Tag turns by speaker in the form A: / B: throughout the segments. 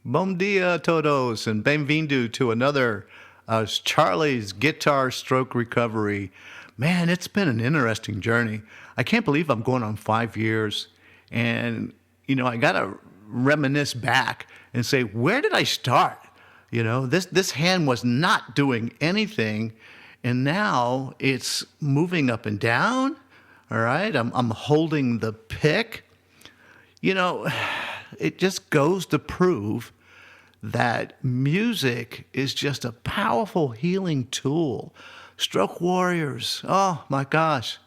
A: Bom dia todos and bem-vindo to another Charlie's Guitar Stroke Recovery. Man, it's been an interesting journey. I can't believe I'm going on 5 years. And, I got to reminisce back and say, where did I start? This hand was not doing anything. And now it's moving up and down. All right. I'm holding the pick. It just goes to prove that music is just a powerful healing tool. Stroke warriors, oh my gosh.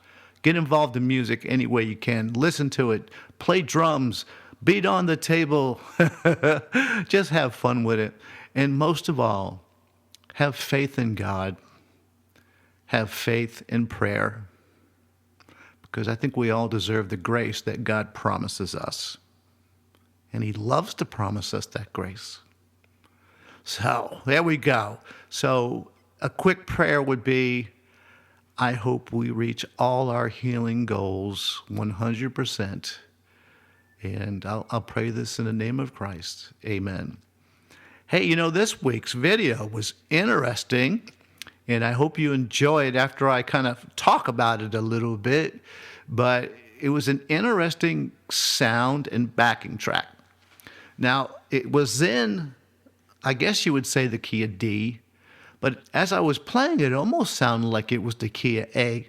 A: Get involved in music any way you can. Listen to it. Play drums. Beat on the table. Just have fun with it. And most of all, have faith in God. Have faith in prayer. Because I think we all deserve the grace that God promises us. And He loves to promise us that grace. So there we go. So a quick prayer would be, I hope we reach all our healing goals 100%. And I'll pray this in the name of Christ. Amen. Hey, this week's video was interesting. And I hope you enjoy it after I kind of talk about it a little bit. But it was an interesting sound and backing track. Now, it was in, I guess you would say, the key of D. But as I was playing it almost sounded like it was the key of A.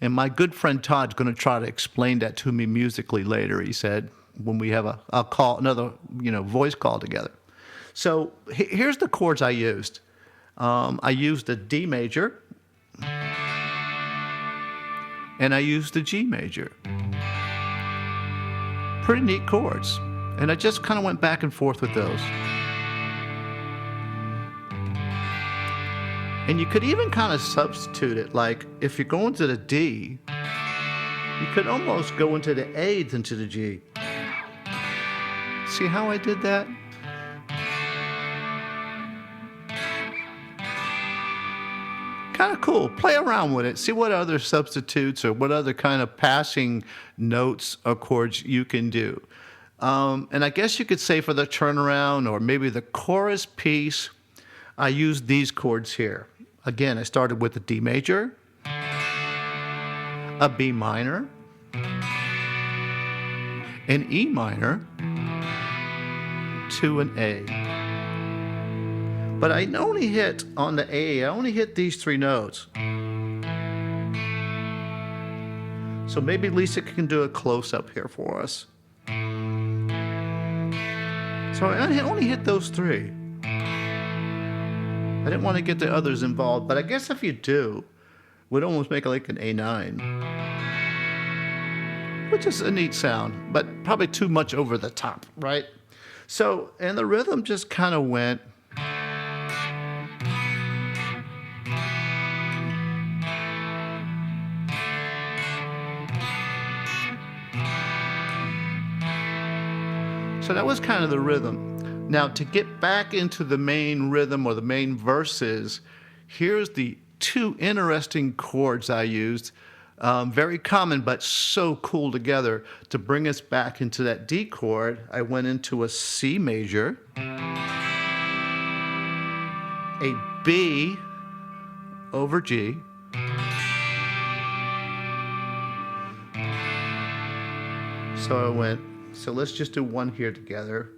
A: And my good friend Todd's going to try to explain that to me musically later, he said, when we have a call, another voice call together. So here's the chords I used. I used the D major, and I used the G major. Pretty neat chords. And I just kind of went back and forth with those. And you could even kind of substitute it. Like if you're going to the D, you could almost go into the A into the G. See how I did that? Kind of cool. Play around with it. See what other substitutes or what other kind of passing notes or chords you can do. And I guess you could say for the turnaround or maybe the chorus piece, I used these chords here. Again, I started with a D major, a B minor, an E minor, to an A. But I only hit on the A, I only hit these 3 notes. So maybe Lisa can do a close-up here for us. So I only hit those 3. I didn't want to get the others involved, but I guess if you do, it would almost make it like an A9. Which is a neat sound, but probably too much over the top, right? So, and the rhythm just kind of went. So that was kind of the rhythm. Now, to get back into the main rhythm or the main verses, here's the 2 interesting chords I used. Very common, but so cool together. To bring us back into that D chord, I went into a C major, a B over G, so I went, so let's just do one here together.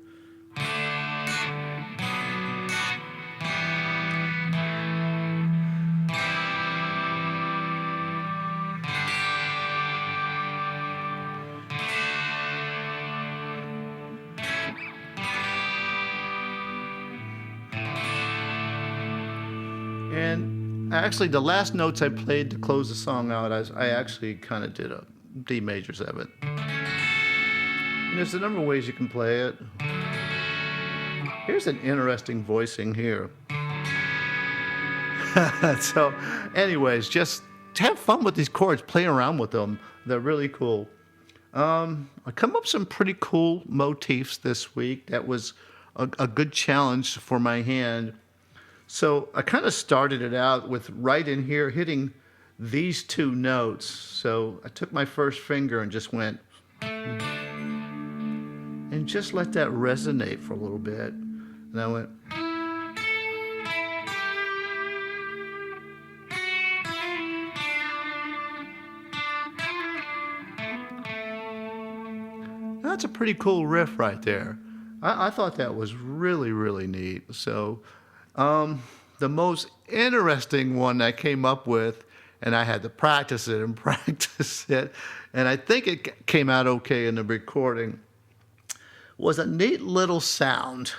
A: And actually, the last notes I played to close the song out, I actually kind of did a D major 7. And there's a number of ways you can play it. Here's an interesting voicing here. So, anyways, just have fun with these chords. Play around with them. They're really cool. I come up with some pretty cool motifs this week. That was a good challenge for my hand. So I kind of started it out with right in here hitting these 2 notes. So I took my first finger and just went. and just let that resonate for a little bit. And I went, that's a pretty cool riff right there. I thought that was really, really neat. So the most interesting one I came up with, and I had to practice it and practice it, and I think it came out okay in the recording, was a neat little sound.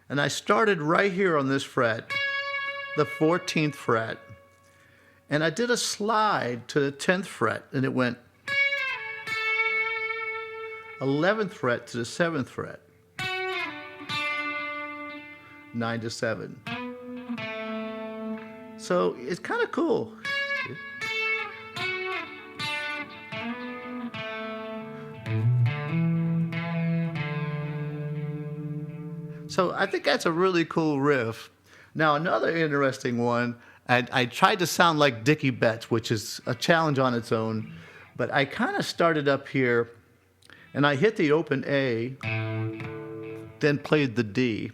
A: And I started right here on this fret, the 14th fret, and I did a slide to the 10th fret, and it went 11th fret to the 7th fret, 9 to 7. So it's kind of cool. So I think that's a really cool riff. Now, another interesting one, I tried to sound like Dickie Betts, which is a challenge on its own, but I kind of started up here, and I hit the open A, then played the D.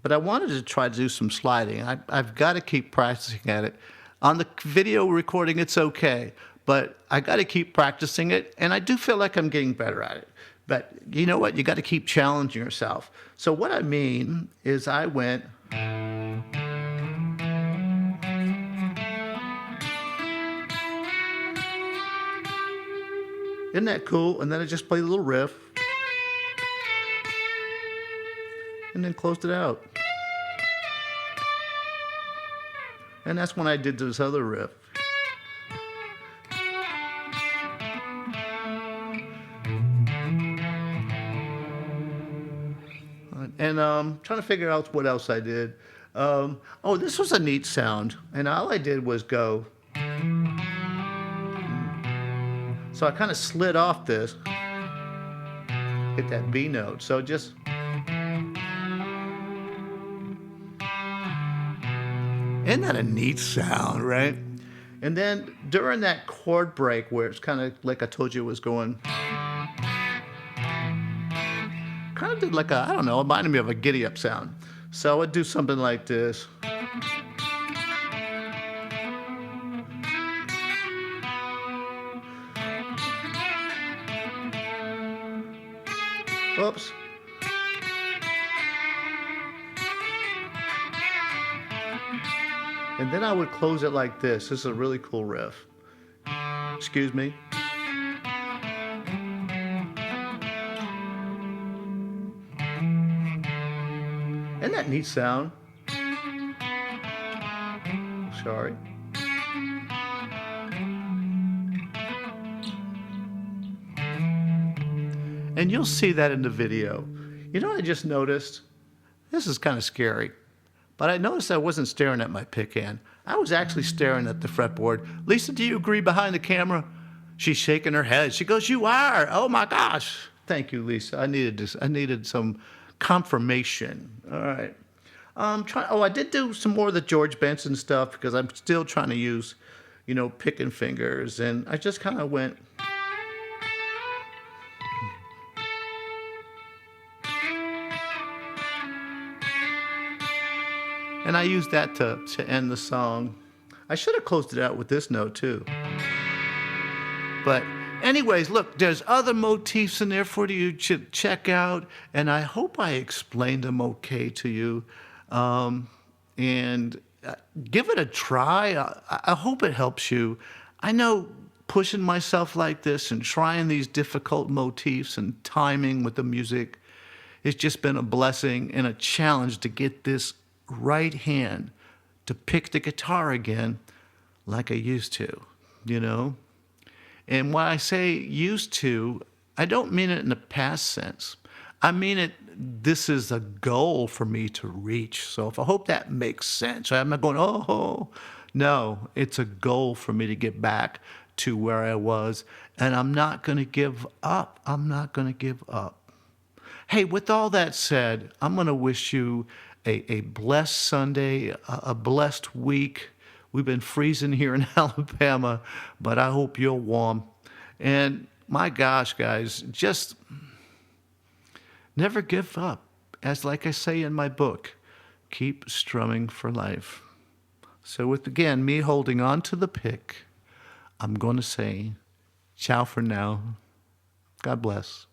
A: But I wanted to try to do some sliding. I've got to keep practicing at it. On the video recording, it's okay, but I got to keep practicing it, and I do feel like I'm getting better at it. But you know what? You got to keep challenging yourself. So what I mean is I went, isn't that cool? And then I just played a little riff, and then closed it out. And that's when I did this other riff. And trying to figure out what else I did. Oh, this was a neat sound. And all I did was go. So I kind of slid off this, hit that B note. So just. Isn't that a neat sound, right? And then during that chord break where it's kind of like I told you it was going, kind of did like a, I don't know, it reminded me of a giddy up sound. So I would do something like this. Oops. And then I would close it like this. This is a really cool riff. Excuse me. Isn't that neat sound? Sorry. And you'll see that in the video. You know what I just noticed? This is kind of scary. But I noticed I wasn't staring at my pick hand. I was actually staring at the fretboard. Lisa, do you agree behind the camera? She's shaking her head. She goes, you are. Oh my gosh. Thank you, Lisa. I needed this. I needed some confirmation. All right. I did do some more of the George Benson stuff because I'm still trying to use, picking fingers. And I just kind of went. And I used that to end the song. I should have closed it out with this note too. But anyways, look, there's other motifs in there for you to check out. And I hope I explained them okay to you. And give it a try. I hope it helps you. I know pushing myself like this and trying these difficult motifs and timing with the music, it's just been a blessing and a challenge to get this right hand to pick the guitar again like I used to, And when I say used to, I don't mean it in the past sense. I mean it, this is a goal for me to reach. So I hope that makes sense. I'm not going, oh, no, it's a goal for me to get back to where I was. And I'm not going to give up. I'm not going to give up. Hey, with all that said, I'm going to wish you a blessed Sunday, a blessed week. We've been freezing here in Alabama, but I hope you're warm. And my gosh, guys, just Never give up. As like I say in my book, keep strumming for life. So with, again, me holding on to the pick, I'm going to say ciao for now. God bless.